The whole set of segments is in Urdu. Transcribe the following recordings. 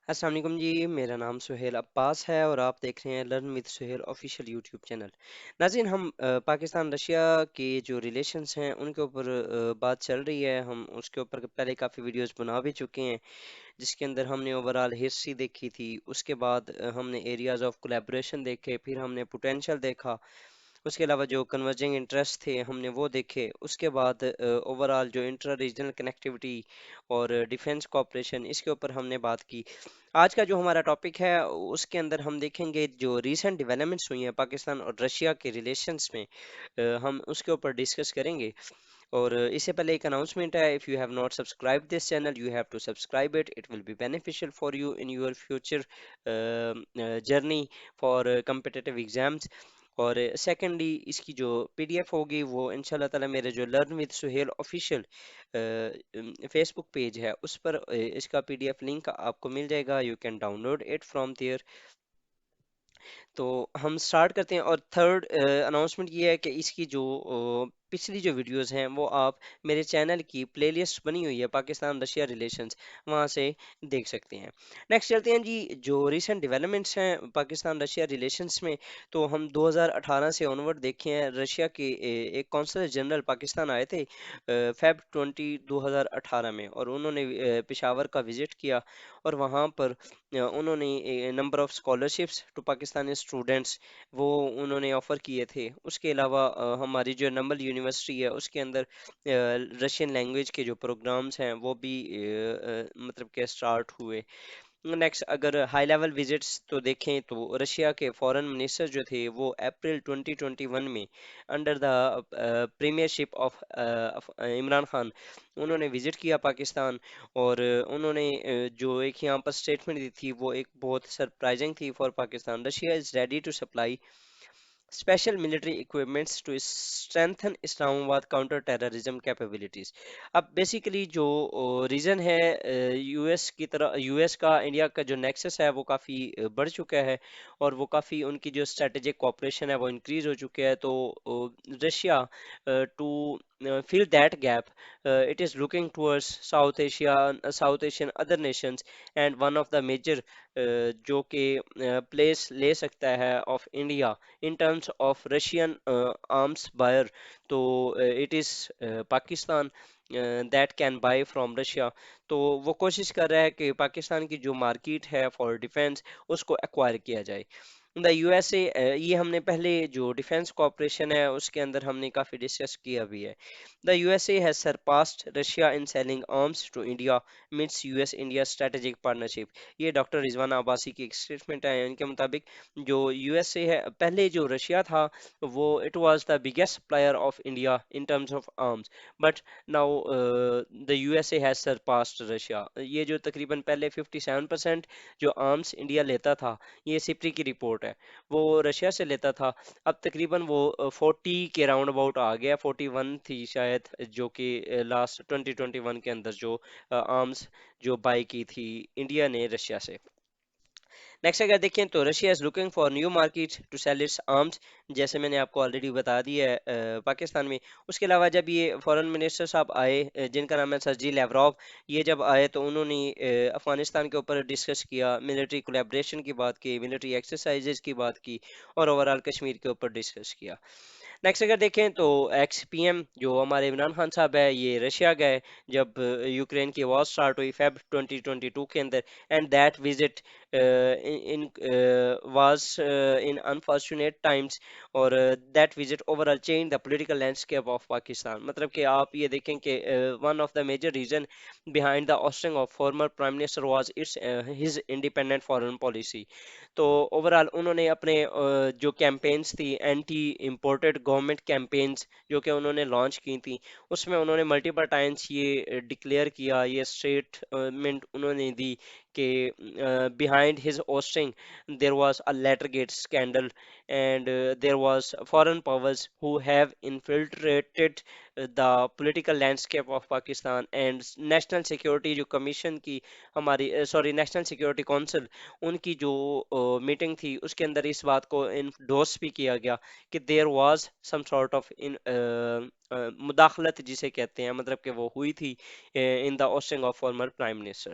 السلام علیکم جی، میرا نام سہیل عباس ہے اور آپ دیکھ رہے ہیں learn with Sohail official YouTube channel. ناظرین، ہم پاکستان رشیا کے جو ریلیشنز ہیں ان کے اوپر بات چل رہی ہے۔ ہم اس کے اوپر پہلے کافی ویڈیوز بنا بھی چکے ہیں، جس کے اندر ہم نے اوورال ہسٹری دیکھی تھی۔ اس کے بعد ہم نے ایریاز آف کولیبریشن دیکھے، پھر ہم نے پوٹینشیل دیکھا، اس کے علاوہ جو کنورجنگ انٹرسٹ تھے ہم نے وہ دیکھے۔ اس کے بعد اوورال جو انٹر ریجنل کنیکٹیوٹی اور ڈیفنس کوآپریشن، اس کے اوپر ہم نے بات کی۔ آج کا جو ہمارا ٹاپک ہے اس کے اندر ہم دیکھیں گے جو ریسنٹ ڈیولپمنٹس ہوئی ہیں پاکستان اور رشیا کے ریلیشنز میں، ہم اس کے اوپر ڈسکس کریں گے۔ اور اس سے پہلے ایک اناؤنسمنٹ ہے، if you have not subscribed this channel you have to subscribe it. It will be beneficial for you in your future journey for competitive exams. اور سیکنڈلی اس کی جو پی ڈی ایف ہوگی وہ انشاءاللہ تعالی میرے جو learn with Sohail official Facebook page ہے اس پر اس کا پی ڈی ایف لنک آپ کو مل جائے گا۔ You can download it from there. تو ہم سٹارٹ کرتے ہیں۔ اور تھرڈ اناؤنسمنٹ یہ ہے کہ اس کی جو پچھلی جو ویڈیوز ہیں وہ آپ میرے چینل کی پلے لسٹ بنی ہوئی ہے پاکستان رشیا ریلیشنز، وہاں سے دیکھ سکتے ہیں۔ نیکسٹ چلتے ہیں جی، جو ریسنٹ ڈیولپمنٹس ہیں پاکستان رشیا ریلیشنز میں، تو ہم 2018 سے آنورڈ دیکھیں ہیں رشیا کے ایک کونسل جنرل پاکستان آئے تھے فیب 2018 میں، اور انہوں نے پشاور کا وزٹ کیا، اور وہاں پر انہوں نے number of scholarships to Pakistani students وہ انہوں نے آفر کیے تھے۔ اس کے علاوہ ہماری جو نمبل یونیورسٹی ہے اس کے اندر رشین لینگویج کے جو پروگرامز ہیں وہ بھی مطلب کہ سٹارٹ ہوئے۔ نیکسٹ اگر ہائی لیول وزٹس تو دیکھیں تو رشیا کے فورن منسٹر جو تھے وہ اپریل 2021 میں under the premiership of Imran Khan انہوں نے وزٹ کیا پاکستان، اور انہوں نے جو ایک یہاں پر اسٹیٹمنٹ دی تھی وہ ایک بہت سرپرائزنگ تھی for Pakistan: Russia is ready to supply special military equipments to strengthen Islamabad counter terrorism capabilities. اب بیسیکلی جو ریزن ہے یو ایس کی طرح، یو ایس کا انڈیا کا جو نیکسس ہے وہ کافی بڑھ چکا ہے، اور وہ کافی ان کی جو اسٹریٹجک کوآپریشن ہے وہ انکریز ہو چکے ہے۔ تو Russia to fill that gap, it is looking towards South Asian other nations, and one of the major جو کہ پلیس لے سکتا ہے of India in terms of Russian arms buyer, تو it is Pakistan that can buy from Russia. تو وہ کوشش کر رہا ہے کہ پاکستان کی جو مارکیٹ ہے فار ڈیفینس اس کو ایکوائر کیا جائے۔ دا یو ایس اے، یہ ہم نے پہلے جو ڈیفینس کوآپریشن ہے اس کے اندر ہم نے کافی ڈسکس کیا بھی ہے۔ The U S A has surpassed Russia in selling arms to India amidst U S India strategic partnership. یہ ڈاکٹر رضوان عباسی کی ایک اسٹیٹمنٹ ہے، ان کے مطابق جو یو ایس اے ہے، پہلے جو رشیا تھا وہ it was the biggest supplier of India in terms of arms, but now the U S A has surpassed Russia. یہ جو تقریباً پہلے 57% جو آرمس انڈیا لیتا تھا، یہ سپری کی رپورٹ ہے، وہ رشیا سے لیتا تھا، اب تقریباً وہ 40 کے راؤنڈ اباؤٹ آ گیا، 41 تھی شاید جو کہ لاسٹ 2021 کے اندر جو آرمس جو بائی کی تھی انڈیا نے رشیا سے۔ نیکسٹ اگر دیکھیں تو Russia is looking for new market to sell its arms, جیسے میں نے آپ کو آلریڈی بتا دیا ہے پاکستان میں۔ اس کے علاوہ جب یہ فورن منسٹر صاحب آئے جن کا نام ہے سرجی لیوروف، یہ جب آئے تو انہوں نے افغانستان کے اوپر ڈسکس کیا، ملٹری کولیبریشن کی بات کی، ملٹری ایکسرسائزز کی بات کی، اور اوورال کشمیر کے اوپر ڈسکس کیا۔ نیکسٹ اگر دیکھیں تو ایکس پی ایم جو ہمارے عمران خان صاحب ہے یہ رشیا گئے جب یوکرین کی وار سٹارٹ ہوئی فیب 2022 کے اندر، and that visit in was in unfortunate times، اور that visit overall changed the political landscape of Pakistan۔ مطلب کہ آپ یہ دیکھیں کہ one of the major reason behind the ousting of former prime minister was his independent foreign policy۔ تو اوورال انہوں نے اپنے جو کیمپینز تھی اینٹی امپورٹڈ گورنمنٹ کیمپینز جو کہ انہوں نے لانچ کی تھی، اس میں انہوں نے ملٹیپل ٹائمز یہ ڈکلیئر کیا، یہ اسٹیٹمنٹ انہوں نے دی کہ behind his ousting there was a Lettergate scandal, and there was foreign powers who have infiltrated the political landscape of Pakistan, and national security جو کمیشن کی ہماری سوری نیشنل سیکورٹی کونسل ان کی جو میٹنگ تھی اس کے اندر اس بات کو انڈورس بھی کیا گیا کہ there was some sort of مداخلت جسے کہتے ہیں، مطلب کہ وہ ہوئی تھی in the ousting of former prime minister.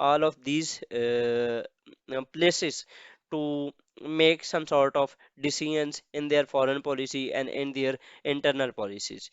all of these places to make some sort of decisions in their foreign policy and in their internal policies.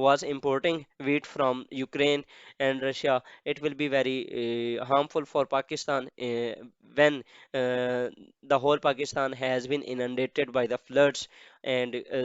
was importing wheat from Ukraine and Russia. It will be very harmful for Pakistan when the whole Pakistan has been inundated by the floods and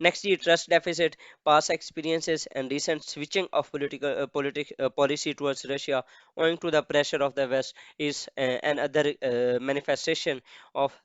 Next, the trust deficit, past experiences, and recent switching of policy towards Russia owing to the pressure of the West is another manifestation of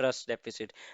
trust deficit।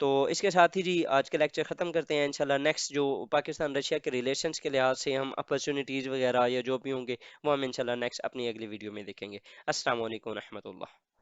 تو اس کے ساتھ ہی جی آج کا لیکچر ختم کرتے ہیں انشاءاللہ نیکسٹ جو پاکستان رشیا کے ریلیشنز کے لحاظ سے ہم اپرچونیٹیز وغیرہ یا جو بھی ہوں گے وہ ہم انشاءاللہ نیکسٹ اپنی اگلی ویڈیو میں دیکھیں گے۔ السلام علیکم ورحمۃ اللہ۔